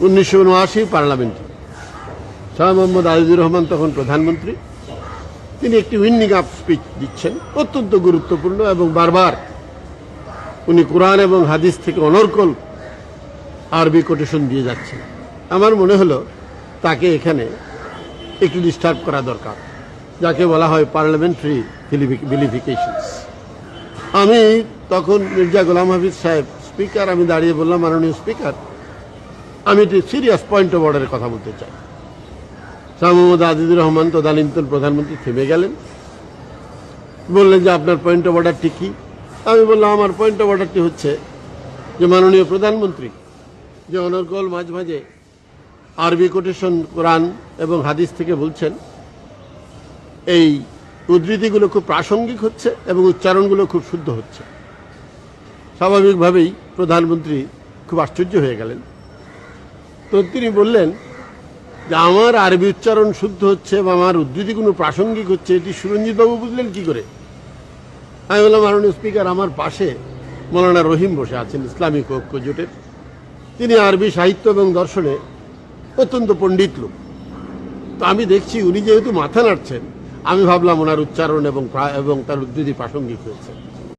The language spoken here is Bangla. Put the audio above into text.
1979 পার্লামেন্টে শাহ মোহাম্মদ আজিজুর রহমান তখন প্রধানমন্ত্রী। তিনি একটি উইন্ডিং আপ স্পিচ দিচ্ছেন, অত্যন্ত গুরুত্বপূর্ণ, এবং বারবার উনি কোরআন এবং হাদিস থেকে অনর্গল আরবি কোটেশন দিয়ে যাচ্ছেন। আমার মনে হলো তাকে এখানে একটু ডিস্টার্ব করা দরকার, যাকে বলা হয় পার্লামেন্টারি ভিলিফিকেশনস। আমি তখন মির্জা গোলাম হাফিজ সাহেব স্পিকার, আমি দাঁড়িয়ে বললাম, মাননীয় স্পিকার, আমি একটি সিরিয়াস পয়েন্ট অফ অর্ডারের কথা বলতে চাই। শাহ মোহাম্মদ আজিজুর রহমান তদানীন্তন প্রধানমন্ত্রী থেমে গেলেন, বললেন যে আপনার পয়েন্ট অফ অর্ডারটি কি? আমি বললাম, আমার পয়েন্ট অফ অর্ডারটি হচ্ছে যে মাননীয় প্রধানমন্ত্রী যে অনর্গল মাঝে মাঝে আরবি কোটেশন কোরআন এবং হাদিস থেকে বলছেন, এই উদ্ধৃতিগুলো খুব প্রাসঙ্গিক হচ্ছে এবং উচ্চারণগুলো খুব শুদ্ধ হচ্ছে। স্বাভাবিকভাবেই প্রধানমন্ত্রী খুব আশ্চর্য হয়ে গেলেন। তো তিনি বললেন যে আমার আরবি উচ্চারণ শুদ্ধ হচ্ছে বা আমার উদ্ধৃতিগুলো প্রাসঙ্গিক হচ্ছে, এটি সুরঞ্জিতবাবু বুঝলেন কি করে? আমি বললাম, মাননীয় স্পিকার, আমার পাশে মৌলানা রহিম বসে আছেন, ইসলামিক ঐক্য জোটের। তিনি আরবি সাহিত্য এবং দর্শনে অত্যন্ত পণ্ডিত লোক। তো আমি দেখছি উনি যেহেতু মাথা নাড়ছেন, আমি ভাবলাম ওনার উচ্চারণ এবং তার উদ্ধৃতি প্রাসঙ্গিক হয়েছে।